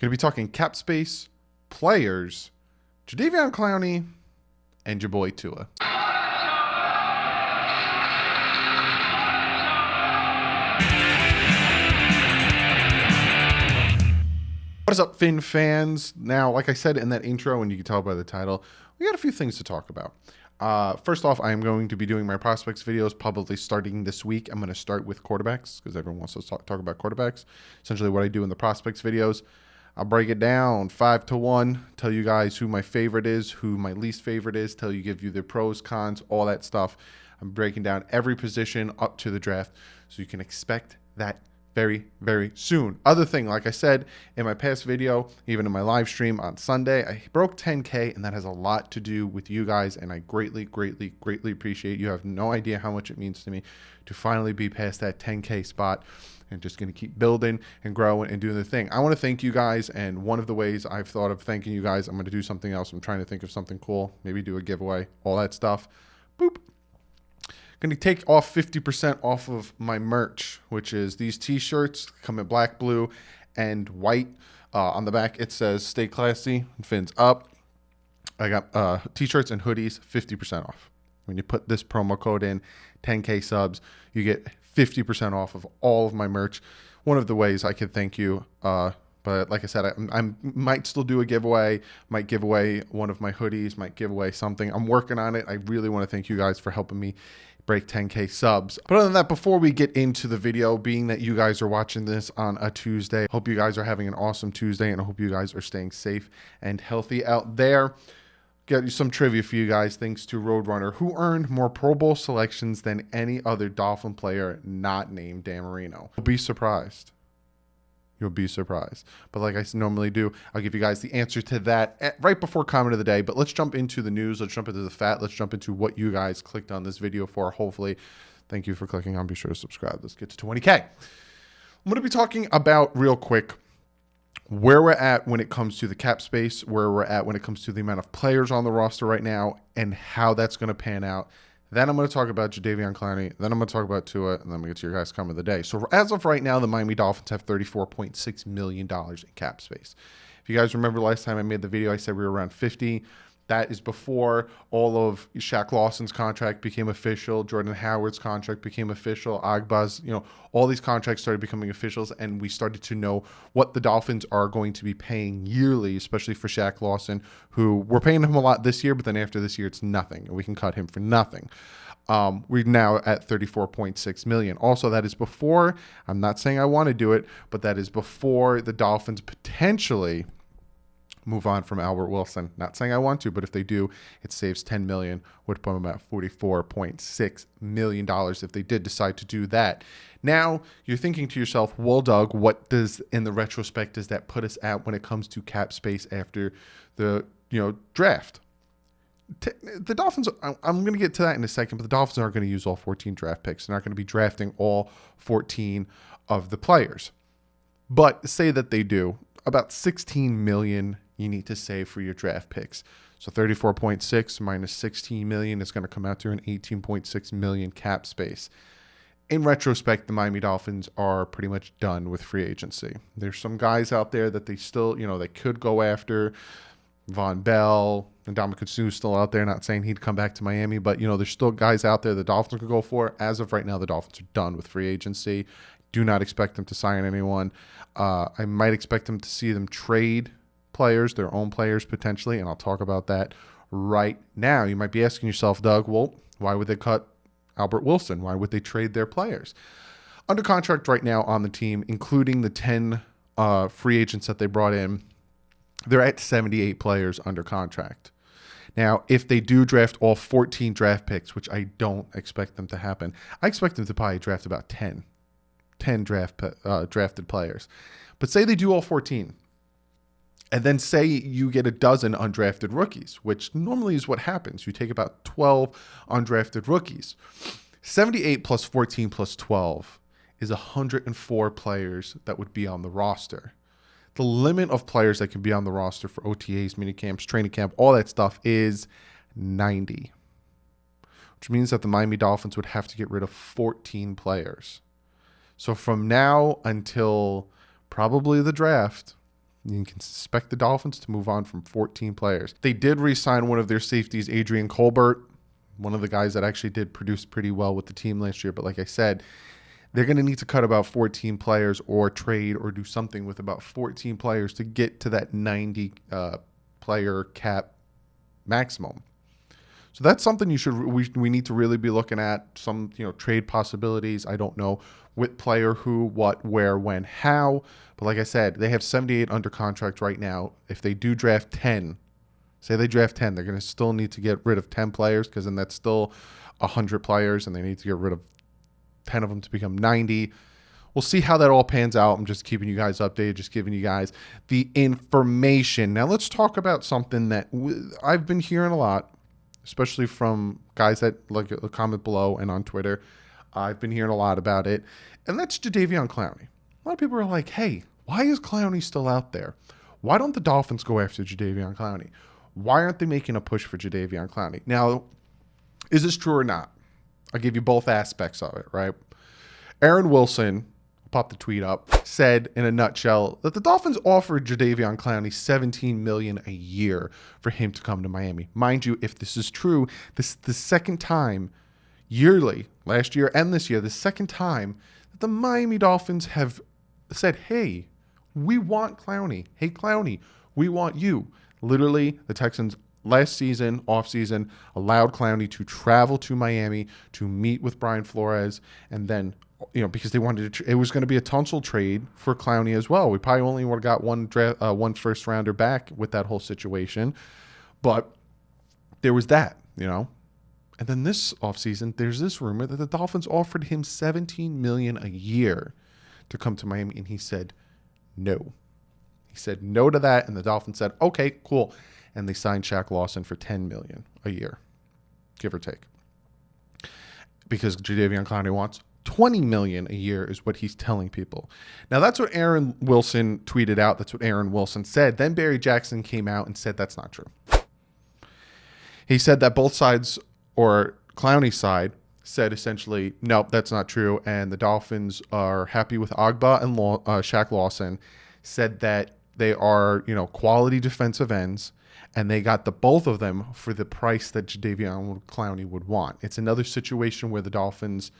Going to be talking cap space, players, Jadeveon Clowney, and your boy Tua. What is up, Finn fans? Now, like I said in that intro, and you can tell by the title, we got a few things to talk about. First off, I am going to be doing my prospects videos probably starting this week. I'm going to start with quarterbacks because everyone wants to talk about quarterbacks. Essentially what I do in the prospects videos. I'll break it down 5 to 1, tell you guys who my favorite is, who my least favorite is, give you their pros, cons, all that stuff. I'm breaking down every position up to the draft, so you can expect that very, very soon. Other thing, like I said in my past video, even in my live stream on Sunday, I broke 10K, and that has a lot to do with you guys, and I greatly, greatly, greatly appreciate. You have no idea how much it means to me to finally be past that 10K spot. And just going to keep building and growing and doing the thing. I want to thank you guys, and one of the ways I've thought of thanking you guys, I'm going to do something else. I'm trying to think of something cool, maybe do a giveaway, all that stuff. Boop. Going to take off 50% off of my merch, which is these t-shirts, come in black, blue, and white. On the back, it says "Stay Classy" and fins up. I got t-shirts and hoodies, 50% off. When you put this promo code in, 10K subs, you get 50% off of all of my merch. One of the ways I could thank you. But like I said, I might still do a giveaway, might give away one of my hoodies, might give away something. I'm working on it. I really want to thank you guys for helping me break 10K subs. But other than that, before we get into the video, being that you guys are watching this on a Tuesday, hope you guys are having an awesome Tuesday, and I hope you guys are staying safe and healthy out there. Got some trivia for you guys, thanks to Roadrunner, who earned more Pro Bowl selections than any other Dolphin player not named Dan Marino. You'll be surprised. You'll be surprised. But like I normally do, I'll give you guys the answer to that right before comment of the day. But let's jump into the news. Let's jump into the fat. Let's jump into what you guys clicked on this video for. Hopefully, thank you for clicking on. Be sure to subscribe. Let's get to 20K. I'm going to be talking about real quick where we're at when it comes to the cap space, where we're at when it comes to the amount of players on the roster right now, and how that's going to pan out. Then I'm going to talk about Jadeveon Clowney. Then I'm going to talk about Tua, and then I'm going to get to your guys' comment of the day. So as of right now, the Miami Dolphins have $34.6 million in cap space. If you guys remember last time I made the video, I said we were around 50. That is before all of Shaq Lawson's contract became official, Jordan Howard's contract became official, Agba's, all these contracts started becoming officials, and we started to know what the Dolphins are going to be paying yearly, especially for Shaq Lawson, who we're paying him a lot this year, but then after this year, it's nothing, and we can cut him for nothing. We're now at $34.6 million. Also, that is before, I'm not saying I want to do it, but that is before the Dolphins potentially move on from Albert Wilson. Not saying I want to, but if they do, it saves $10 million, would put them at $44.6 million if they did decide to do that. Now, you're thinking to yourself, well, Doug, what does, in the retrospect, does that put us at when it comes to cap space after the draft? The Dolphins, I'm going to get to that in a second, but the Dolphins aren't going to use all 14 draft picks. They're not going to be drafting all 14 of the players. But say that they do, about $16 million you need to save for your draft picks. So 34.6 minus 16 million is going to come out to an 18.6 million cap space. In retrospect, the Miami Dolphins are pretty much done with free agency. There's some guys out there that they still, they could go after. Von Bell and Dominic Sue still out there. Not saying he'd come back to Miami, but there's still guys out there the Dolphins could go for. As of right now, the Dolphins are done with free agency. Do not expect them to sign anyone. I might expect them to see them trade players, their own players potentially, and I'll talk about that right now. You might be asking yourself, Doug, well, why would they cut Albert Wilson? Why would they trade their players? Under contract right now on the team, including the 10 free agents that they brought in, they're at 78 players under contract. Now, if they do draft all 14 draft picks, which I don't expect them to happen, I expect them to probably draft about 10 drafted players. But say they do all 14. And then say you get a dozen undrafted rookies, which normally is what happens. You take about 12 undrafted rookies. 78 plus 14 plus 12 is 104 players that would be on the roster. The limit of players that can be on the roster for OTAs, minicamps, training camp, all that stuff is 90. Which means that the Miami Dolphins would have to get rid of 14 players. So from now until probably the draft, You can expect the Dolphins to move on from 14 players. They did re-sign one of their safeties, Adrian Colbert, one of the guys that actually did produce pretty well with the team last year. But like I said, they're going to need to cut about 14 players or trade or do something with about 14 players to get to that 90 player cap maximum. So that's something we need to really be looking at. Some trade possibilities. I don't know what player, who, what, where, when, how. But like I said, they have 78 under contract right now. If they do draft 10, say they draft 10, they're going to still need to get rid of 10 players because then that's still 100 players, and they need to get rid of 10 of them to become 90. We'll see how that all pans out. I'm just keeping you guys updated, just giving you guys the information. Now let's talk about something that I've been hearing a lot, especially from guys that like comment below and on Twitter. I've been hearing a lot about it, and that's Jadeveon Clowney. A lot of people are like, hey, why is Clowney still out there? Why don't the Dolphins go after Jadeveon Clowney? Why aren't they making a push for Jadeveon Clowney? Now, is this true or not? I'll give you both aspects of it, right? Aaron Wilson, pop the tweet up, said in a nutshell that the Dolphins offered Jadeveon Clowney $17 million a year for him to come to Miami. Mind you, if this is true, this is the second time yearly, last year and this year, the second time that the Miami Dolphins have said, hey, we want Clowney. Hey, Clowney, we want you. Literally, the Texans last season, offseason, allowed Clowney to travel to Miami to meet with Brian Flores, and then, because they wanted to, it was going to be a Tunsil trade for Clowney as well. We probably only would have got one first rounder back with that whole situation, but there was that, And then this offseason, there's this rumor that the Dolphins offered him $17 million a year to come to Miami, and he said no. He said no to that, and the Dolphins said, okay, cool. And they signed Shaq Lawson for $10 million a year, give or take. Because Jadeveon Clowney wants $20 million a year is what he's telling people. Now, that's what Aaron Wilson tweeted out. That's what Aaron Wilson said. Then Barry Jackson came out and said that's not true. He said that both sides, or Clowney's side, said essentially, nope, that's not true. And the Dolphins are happy with Agba and Shaq Lawson, said that they are, quality defensive ends, and they got the both of them for the price that Jadeveon Clowney would want. It's another situation where the Dolphins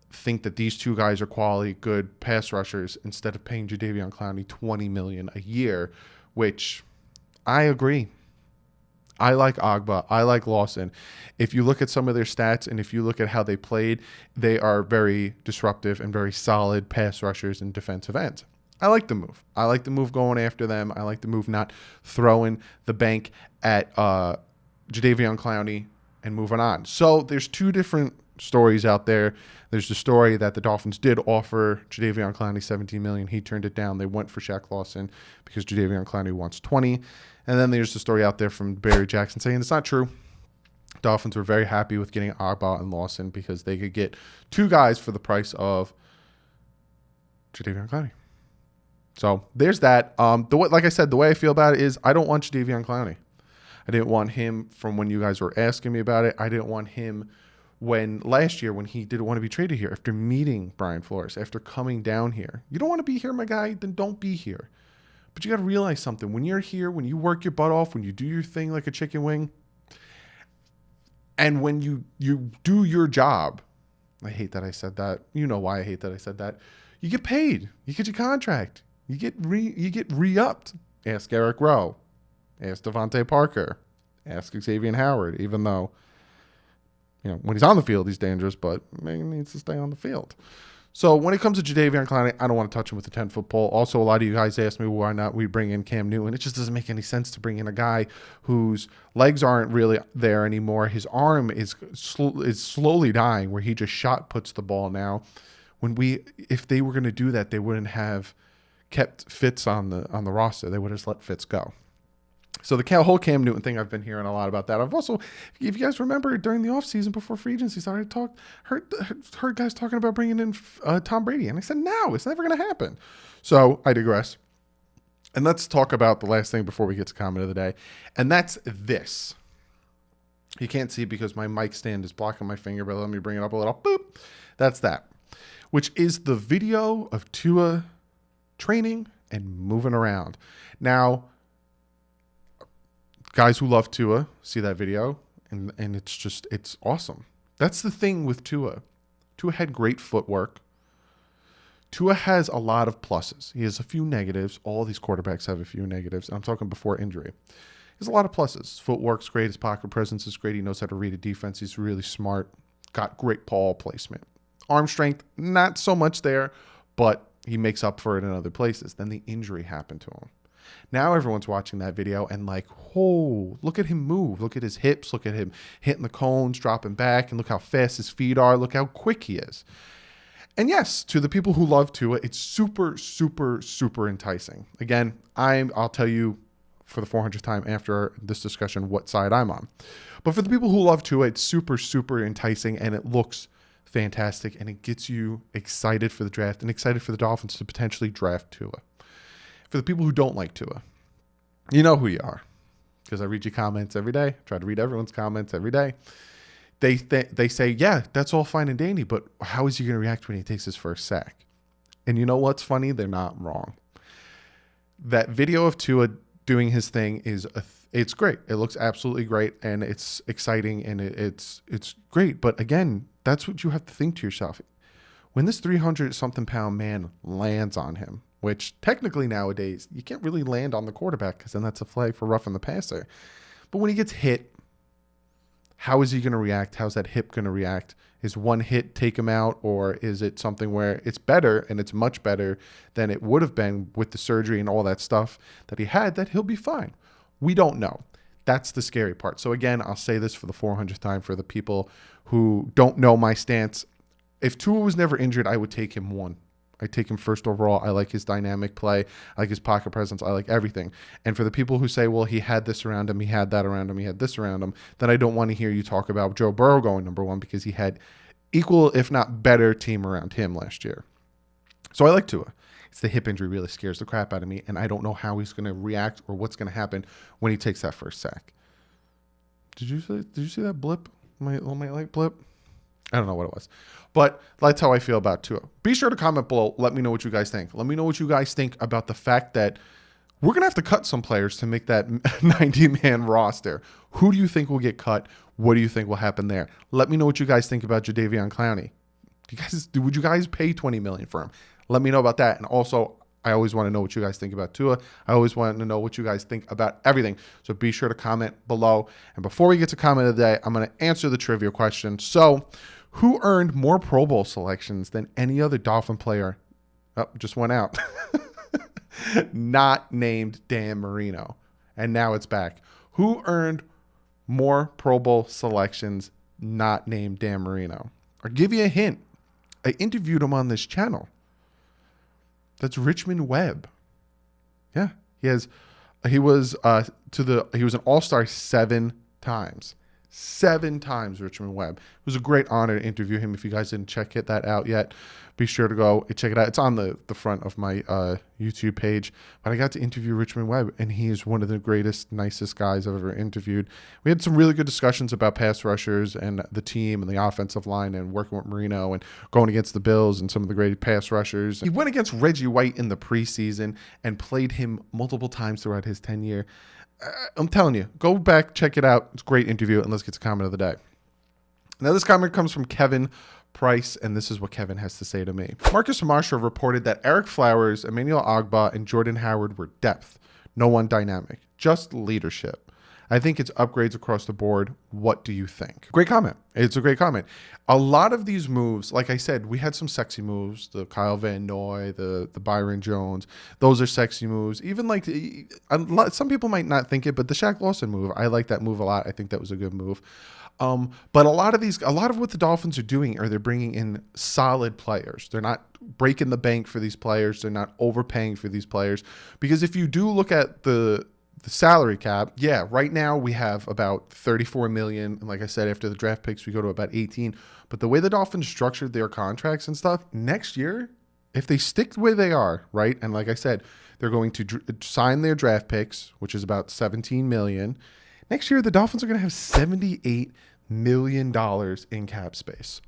think that these two guys are quality, good pass rushers instead of paying Jadeveon Clowney $20 million a year, which I agree. I like Agba. I like Lawson. If you look at some of their stats and if you look at how they played, they are very disruptive and very solid pass rushers and defensive ends. I like the move. I like the move going after them. I like the move not throwing the bank at Jadeveon Clowney and moving on. So there's two different stories out there. There's the story that the Dolphins did offer Jadeveon Clowney $17 million. He turned it down. They went for Shaq Lawson because Jadeveon Clowney wants $20. And then there's the story out there from Barry Jackson saying it's not true. Dolphins were very happy with getting Agba and Lawson because they could get two guys for the price of Jadeveon Clowney. So there's that. Like I said, the way I feel about it is I don't want Jadeveon Clowney. I didn't want him from when you guys were asking me about it. I didn't want him last year when he didn't want to be traded here after meeting Brian Flores, after coming down here. You don't want to be here, my guy, then don't be here. But you got to realize something. When you're here, when you work your butt off, when you do your thing like a chicken wing, and when you do your job, I hate that I said that. You know why I hate that I said that. You get paid. You get your contract. You get re-upped. Ask Eric Rowe. Ask Devontae Parker. Ask Xavier Howard, even though, when he's on the field, he's dangerous, but he needs to stay on the field. So when it comes to Jadeveon Clowney, I don't want to touch him with a 10-foot pole. Also, a lot of you guys asked me why not we bring in Cam Newton. It just doesn't make any sense to bring in a guy whose legs aren't really there anymore. His arm is slowly dying, where he just shot puts the ball now. If they were going to do that, they wouldn't have kept Fitz on the roster. They would have just let Fitz go. So the whole Cam Newton thing, I've been hearing a lot about that. I've also, if you guys remember, during the offseason before free agency started, heard guys talking about bringing in Tom Brady. And I said, no, it's never going to happen. So I digress. And let's talk about the last thing before we get to comment of the day. And that's this. You can't see because my mic stand is blocking my finger, but let me bring it up a little. Boop. That's that. Which is the video of Tua training and moving around. Now, guys who love Tua see that video, and it's awesome. That's the thing with Tua. Tua had great footwork. Tua has a lot of pluses. He has a few negatives. All these quarterbacks have a few negatives. I'm talking before injury. He has a lot of pluses. Footwork's great. His pocket presence is great. He knows how to read a defense. He's really smart. Got great ball placement. Arm strength, not so much there, but he makes up for it in other places. Then the injury happened to him. Now everyone's watching that video and like, oh, look at him move. Look at his hips. Look at him hitting the cones, dropping back, and look how fast his feet are. Look how quick he is. And yes, to the people who love Tua, it's super, super, super enticing. Again, I'll tell you for the 400th time after this discussion what side I'm on. But for the people who love Tua, it's super, super enticing, and it looks fantastic, and it gets you excited for the draft and excited for the Dolphins to potentially draft Tua. For the people who don't like Tua, you know who you are, because I read your comments every day. I try to read everyone's comments every day. They say, yeah, that's all fine and dandy, but how is he going to react when he takes his first sack? And you know what's funny? They're not wrong. That video of Tua doing his thing it's great. It looks absolutely great, and it's exciting, and it's great. But again, that's what you have to think to yourself. When this 300-something pound man lands on him, which technically nowadays you can't really land on the quarterback because then that's a flag for roughing the passer. But when he gets hit, how is he going to react? How's that hip going to react? Is one hit take him out, or is it something where it's better, and it's much better than it would have been with the surgery and all that stuff that he had, that he'll be fine? We don't know. That's the scary part. So again, I'll say this for the 400th time for the people who don't know my stance. If Tua was never injured, I would take him one. I take him first overall. I like his dynamic play. I like his pocket presence. I like everything. And for the people who say, well, he had this around him, he had that around him, he had this around him, then I don't want to hear you talk about Joe Burrow going number one, because he had equal, if not better, team around him last year. So I like Tua. It's the hip injury really scares the crap out of me, and I don't know how he's going to react or what's going to happen when he takes that first sack. Did you see that blip? My light blip? I don't know what it was. But that's how I feel about Tua. Be sure to comment below. Let me know what you guys think. Let me know what you guys think about the fact that we're going to have to cut some players to make that 90-man roster. Who do you think will get cut? What do you think will happen there? Let me know what you guys think about Jadeveon Clowney. Would you guys pay $20 million for him? Let me know about that. And also, I always want to know what you guys think about Tua. I always want to know what you guys think about everything. So be sure to comment below. And before we get to comment of the day, I'm going to answer the trivia question. So, who earned more Pro Bowl selections than any other Dolphin player? Oh, just went out. Not named Dan Marino. And now it's back. Who earned more Pro Bowl selections not named Dan Marino? I'll give you a hint. I interviewed him on this channel. That's Richmond Webb. Yeah, he was an All-Star 7 times. 7 times, Richmond Webb. It was a great honor to interview him. If you guys didn't check that out yet, be sure to go check it out. It's on the front of my YouTube page. But I got to interview Richmond Webb, and he is one of the greatest, nicest guys I've ever interviewed. We had some really good discussions about pass rushers and the team and the offensive line and working with Marino and going against the Bills and some of the great pass rushers. He went against Reggie White in the preseason and played him multiple times throughout his tenure. I'm telling you, go back, check it out. It's a great interview, and let's get to comment of the day. Now, this comment comes from Kevin Price, and this is what Kevin has to say to me. Marcus Marshall reported that Eric Flowers, Emmanuel Ogbah, and Jordan Howard were depth, no one dynamic, just leadership. I think it's upgrades across the board. What do you think? Great comment. It's a great comment. A lot of these moves, like I said, we had some sexy moves. The Kyle Van Noy, the Byron Jones. Those are sexy moves. Even like, some people might not think it, but the Shaq Lawson move, I like that move a lot. I think that was a good move. But a lot of what the Dolphins are doing are they're bringing in solid players. They're not breaking the bank for these players. They're not overpaying for these players. Because if you do look at the salary cap, yeah, right now we have about $34 million. And like I said, after the draft picks, we go to about 18. But the way the Dolphins structured their contracts and stuff, next year, if they stick the way they are, right? And like I said, they're going to sign their draft picks, which is about $17 million. Next year, the Dolphins are going to have $78 million in cap space.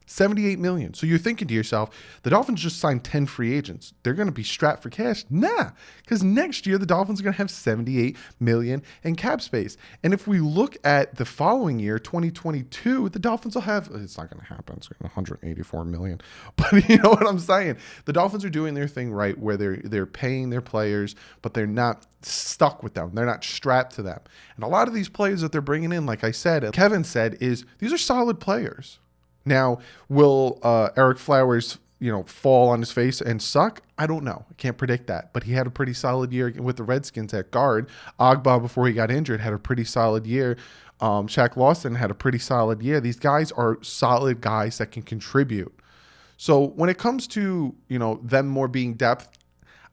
$78 million. So you're thinking to yourself, the Dolphins just signed 10 free agents. They're going to be strapped for cash? Nah, because next year the Dolphins are going to have $78 million in cap space. And if we look at the following year, 2022, the Dolphins will have, it's not going to happen, it's going to $184 million. But you know what I'm saying? The Dolphins are doing their thing right, where they're paying their players, but they're not stuck with them. They're not strapped to them. And a lot of these players that they're bringing in, like I said, Kevin said, is these are solid players. Now, will Eric Flowers, fall on his face and suck? I don't know. I can't predict that. But he had a pretty solid year with the Redskins at guard. Agba, before he got injured, had a pretty solid year. Shaq Lawson had a pretty solid year. These guys are solid guys that can contribute. So when it comes to, them more being depth,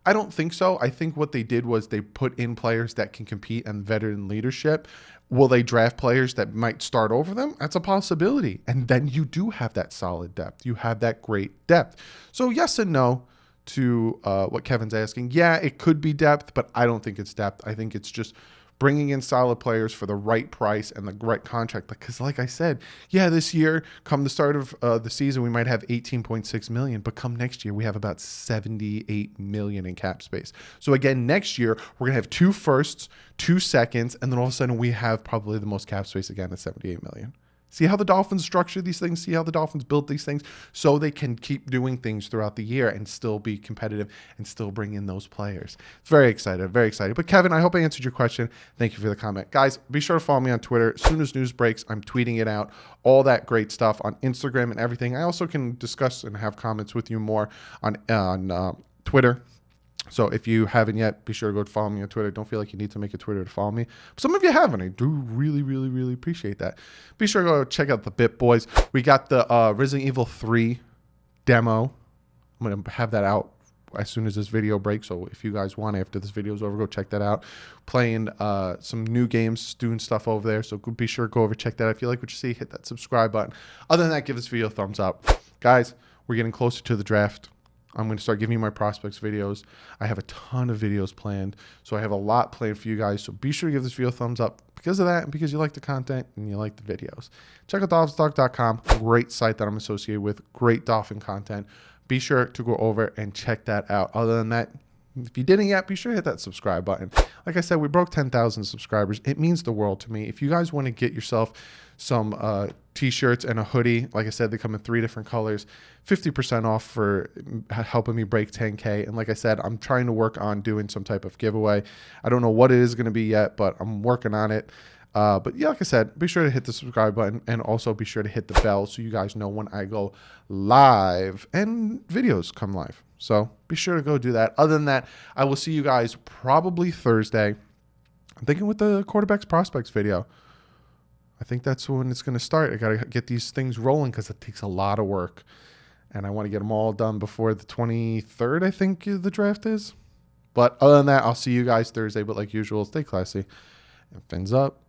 I don't think so. I think what they did was they put in players that can compete and veteran leadership. Will they draft players that might start over them? That's a possibility. And then you do have that solid depth. You have that great depth. So yes and no to what Kevin's asking. Yeah, it could be depth, but I don't think it's depth. I think it's just bringing in solid players for the right price and the right contract. Because like I said, yeah, this year, come the start of the season, we might have $18.6 million, but come next year, we have about $78 million in cap space. So again, next year, we're going to have 2 firsts, 2 seconds, and then all of a sudden we have probably the most cap space again at $78 million. See how the Dolphins structure these things? See how the Dolphins built these things so they can keep doing things throughout the year and still be competitive and still bring in those players. Very excited, very excited. But Kevin, I hope I answered your question. Thank you for the comment. Guys, be sure to follow me on Twitter. As soon as news breaks, I'm tweeting it out. All that great stuff on Instagram and everything. I also can discuss and have comments with you more on Twitter. So if you haven't yet, be sure to go follow me on Twitter. Don't feel like you need to make a Twitter to follow me. Some of you haven't. I do really, really, really appreciate that. Be sure to go check out the Bit Boys. We got the Resident Evil 3 demo. I'm going to have that out as soon as this video breaks. So if you guys want, after this video is over, go check that out. Playing some new games, doing stuff over there. So be sure to go over, check that out. If you like what you see, hit that subscribe button. Other than that, give this video a thumbs up. Guys, we're getting closer to the draft. I'm going to start giving you my prospects videos. I have a ton of videos planned, so I have a lot planned for you guys. So be sure to give this video a thumbs up because of that and because you like the content and you like the videos. Check out DolphinsTalk.com, great site that I'm associated with, great Dolphin content. Be sure to go over and check that out. Other than that, if you didn't yet, be sure to hit that subscribe button. Like I said, we broke 10,000 subscribers. It means the world to me. If you guys want to get yourself some t-shirts and a hoodie, like I said, they come in 3 different colors, 50% off for helping me break 10K. And like I said, I'm trying to work on doing some type of giveaway. I don't know what it is going to be yet, but I'm working on it. But yeah, like I said, be sure to hit the subscribe button and also be sure to hit the bell so you guys know when I go live and videos come live. So be sure to go do that. Other than that, I will see you guys probably Thursday. I'm thinking with the quarterbacks prospects video. I think that's when it's going to start. I got to get these things rolling because it takes a lot of work. And I want to get them all done before the 23rd, I think the draft is. But other than that, I'll see you guys Thursday. But like usual, stay classy and fins up.